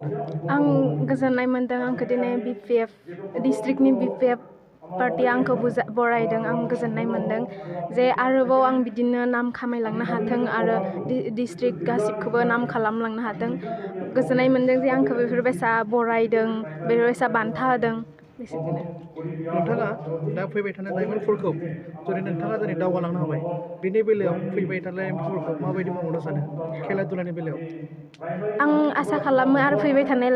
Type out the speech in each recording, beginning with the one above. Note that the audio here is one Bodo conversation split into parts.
आं गोजोननाय मोन्दों आंखौ दिनै BPF डिस्ट्रिक्टनि BPF पार्टिया आंखौ बरायदों आं गोजोननाय मोन्दों जे आरोबाव आं बिदिनो नाम खामायलांनो हाथों आरो डिस्ट्रिक्ट गासिबखौबो नाम खालामलांनो हाथों गोजोननाय मोन्दों जे आंखौ बेफोरबायसा बरायदों बेफोरबायसा बान्था होदों बेसिकलि नोंथाङा दा फैबाय थानाय लाइमोनफोरखौ जुदि नोंथाङा दिनै दावगालांनो हाबाय बिनि बेलायाव फैबाय थानाय लाइमोनफोरखौ माबायदि मावनो सानो खेला दुलानि बेलायाव आं आसा खालामो आरो फैबाय थानाय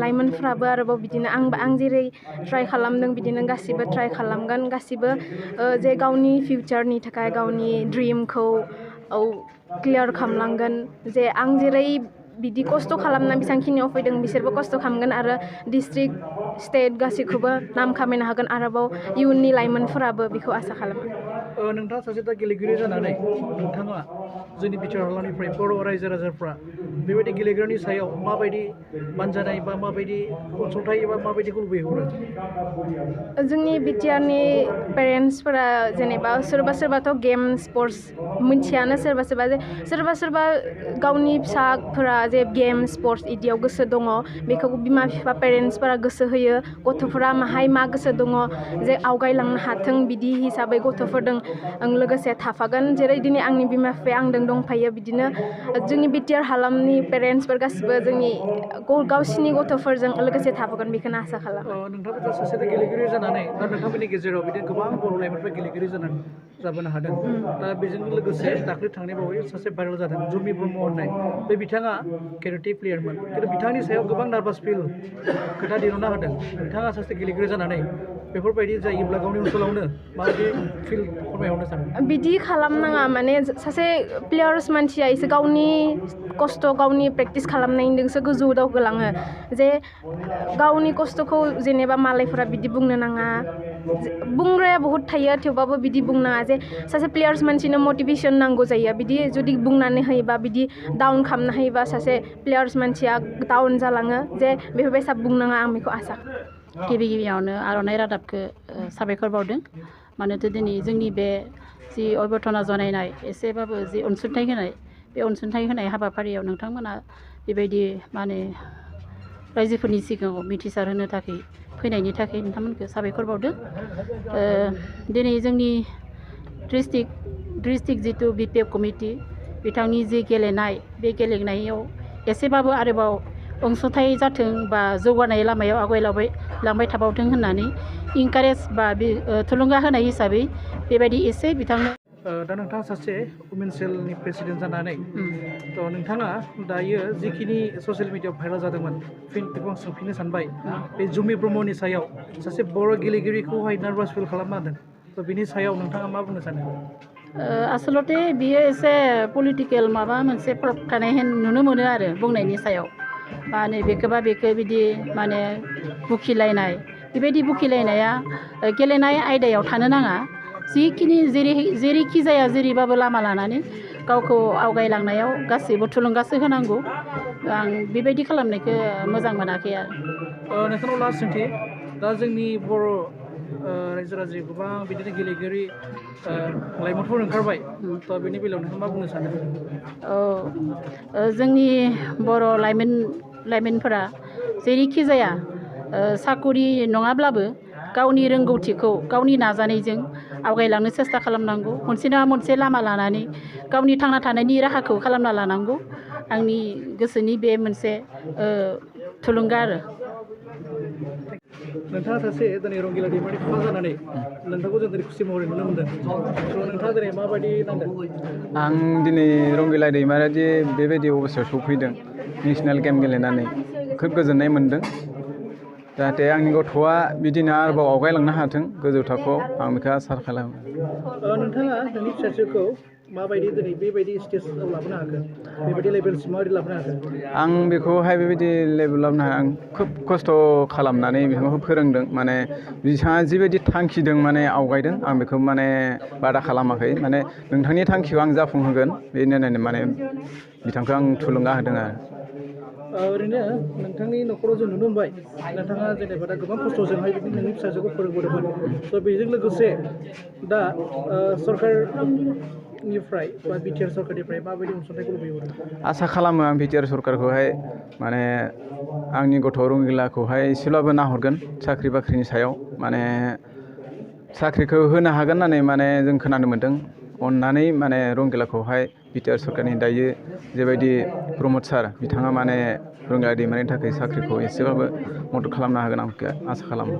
लाइमोनफ्राबो आरोबाव बिदिनो आं जेरै ट्राइ खालामदों बिदिनो गासिबो ट्राइ खालामगोन गासिबो जे गावनि फिउचारनि थाखाय गावनि ड्रिमखौ क्लियार खालामलांगोन जे आं जेरै बिदि खस्थ' खालामना बेसेबांखिनियाव फैदों बिसोरबो खस्थ' खालामगोन आरो डिस्ट्रिक्ट स्टेट गासैखौबो नाम खामायनो हागोन आरोबाव इयुननि लाइमोनफोराबो बेखौ आसा खालामो नोंथाङा सासे दा गेलेगिरि जानानै नोंथाङा जोंनि बिटिआर हालामनिफ्राय बर' रायजो राजाफ्रा बेबायदि गेलेग्रानि सायाव माबायदि बानजायनाय बा माबायदि अनसुंथाइ एबा माबायदिखौ लुबैहरो जोंनि बिटिआरनि पेरेन्टसफोरा जेनेबा सोरबा सोरबाथ' गेम स्पर्ट्स मिथियानो सोरबा सोरबा गावनि फिसाफोरा जे गेम स्पर्ट्स इदियाव गोसो दङ बेखौ बिमा बिफा पेरेन्टसफोरा गोसो होयो गथ'फोरा माहाय मा गोसो दङ जे आवगायलांनो हाथों बिदि हिसाबै गथ'फोरजों लोगोसे थाफागोन जेरै दिनै आंनि बिमा बिफाया आंजों दंफायो बिदिनो जोंनि बिटिआर हालामनि पेरेन्टसफोर गासिबो जोंनि गावसिनि गथ'फोरजों लोगोसे थाफागोन बेखौनो आसा खालामो नोंथाङा सासे गेलेगिरि जानानै दा नोंथांमोननि गेजेराव बिदिनो गोबां बर' लाइमोनफ्रा गेलेगिरि जाबोनो हादों दा बेजों लोगोसे दाख्लै थांनाय बावै सासे भाइरेल जादों जुमि ब्रह्म होननाय बे बिथाङा केरेटे प्लेयारमोन खिन्थु बिथांनि सायाव गोबां नार्भास फिल खोथा दिहुनना होदों नोंथाङा सासे गेलेगिरि जानानै बेफोरबायदि जायोब्ला गावनि ओनसोलावनो माबायदि फिल फोरमायहरनो सानो बिदि खालामनाङा माने सासे प्लेयार्स मानसिया एसे गावनि खस्थ' गावनि प्रेक्टिस खालामनायजोंसो गोजौ दावगालाङो जे गावनि खस्थ'खौ जेनेबा मालायफोरा बिदि बुंनो नाङा बुंग्राया बहुद थायो थेवबाबो बिदि बुंनाङा जे सासे प्लेयार्स मानसिनो मटिभेसन नांगौ जायो बिदि जुदि बुंनानै होयोबा बिदि डाउन खालामना होयोबा सासे प्लेयार्स मानसिया डाउन जालाङो जे बेफोरबायसा बुंनाङा आं बेखौ आसा गिबियावनो आर'नाइ रादाबखौ साबायखर बावदों मानोना दिनै जोंनि बे जि अभ्यर्थना जनायनाय एसेबाबो जि अनसुंथाइ होनाय बे अनसुंथाइ होनाय हाबाफारियाव नोंथांमोना बेबायदि माने रायजोफोरनि सिगाङाव मिथिसार होनो थाखाय फैनायनि थाखाय नोंथांमोनखौ साबायखर बावदों दिनै जोंनि डिस्ट्रिक्ट जिथु BPF कमिटि बिथांनि जि गेलेनाय बे गेलेनायाव एसेबाबो आरोबाव अनसुंथाइ जाथों बा जौगानाय लामायाव आवगायलांबाय थाबावथों होननानै इनकारेज बा थुलुंगा होनाय हिसाबै बेबायदि एसे बिथांनो दा नोंथाङा सासे वुमेन सेलनि प्रेसिडेन्ट जानानै थ' नोंथाङा दायो जिखिनि ससियेल मिडियायाव भाइरेल जादोंमोन बेखौ आं सोंफिननो सानबाय बे जुमि ब्रह्मनि सायाव सासे बर' गेलेगिरिखौहाय नार्भास फिल खालामना होदों थ' बिनि सायाव नोंथाङा मा बुंनो सानो आसलते बियो एसे पलिटिकेल माबा मोनसे प्रब थानाय नुनो मोनो आरो बुंनायनि सायाव माने बेखौबा बेखौ बिदि माने बुखिलायनाय बेबायदि बुखिलायनाया गेलेनाय आयदायाव थानो नाङा जिखिनि जेरैखि जाया जेरैबाबो लामा लानानै गावखौ आवगायलांनायाव गासैबो थुलुंगासो होनांगौ आं बेबायदि खालामनायखौ मोजां मोनाखै आरो नोंथांनाव लास्ट सोंथि दा जोंनि बर' रायजो राजाया गोबां बिदिनो गेलेगिरि लाइमोनफोर ओंखारबाय थ' बेनि बेलायाव नोंथाङा मा बुंनो सानो जोंनि बर' लाइमोनफोरा जेरैखि जाया साकरि नङाब्लाबो गावनि रोंगौथिखौ गावनि नाजानायजों आवगायलांनो सेस्था खालामनांगौ मोनसे नङा मोनसे लामा लानानै गावनि थांना थानायनि राहाखौ खालामना लानांगौ आंनि गोसोनि बे मोनसे थुलुंगा आरो नोंथाङा सासे दिनै रंगिला दैमारि बिफा जानानै नोंथांखौ जों दिनै खुसि महरै नुनो मोनदों थ' नोंथाङा दिनै माबायदि नांदों आं दिनै रंगिला दैमारिया बेबायदि अबस्थायाव सफैदों नेसनेल गेम गेलेनानै खोब गोजोननाय मोन्दों जाहाथे आंनि गथ'आ बिदिनो आरोबाव आवगायलांनो हाथों गोजौ थाखोआव आं बेखौ आसा खालामो नोंथाङा नोंनि फिसाजोखौ माबायदि दिनै बेबायदि स्टेजआव लाबोनो हागोन बेबायदि लेभेलसिम माबायदि लाबोनो हागोन आं बेखौहाय बेबायदि लेभेल लाबोनो हाया आं खोब खस्थ' खालामनानै बेखौ फोरोंदों माने बिथाङा जिबायदि थांखिदों माने आवगायदों आं बेखौ माने बादा खालामाखै माने नोंथांनि थांखिखौ आं जाफुंहोगोन बेनो माने बिथांखौ आं थुलुंगा होदों आरो ओरैनो नोंथांनि न'खराव जों नुनो मोनबाय नोंथाङा जेनेबा दा गोबां खस्थ'जोंहाय बिदि नोंनि फिसाजोखौ फोरोंबोदोंमोन स' बेजों लोगोसे दा सरकार सरकारनिफ्राय बा बिटिआर सरकारनिफ्राय माबायदि अनसुंथाइखौ लुबैयो? आसा खालामो आं बिटिआर सरकारखौहाय माने आंनि गथ' रंगिलाखौहाय एसेब्लाबो नाहरगोन साख्रि बाख्रिनि सायाव माने साख्रिखौ होनो हागोन होननानै माने जों खोनानो मोन्दों अननानै माने रंगिलाखौहाय बिटिआर सरकारनि दायो जेबायदि प्रमद सार बिथाङा माने रंगिला दैमारिनि थाखाय साख्रिखौ एसेबाबो मदद खालामनो हागोन आं आसा खालामो।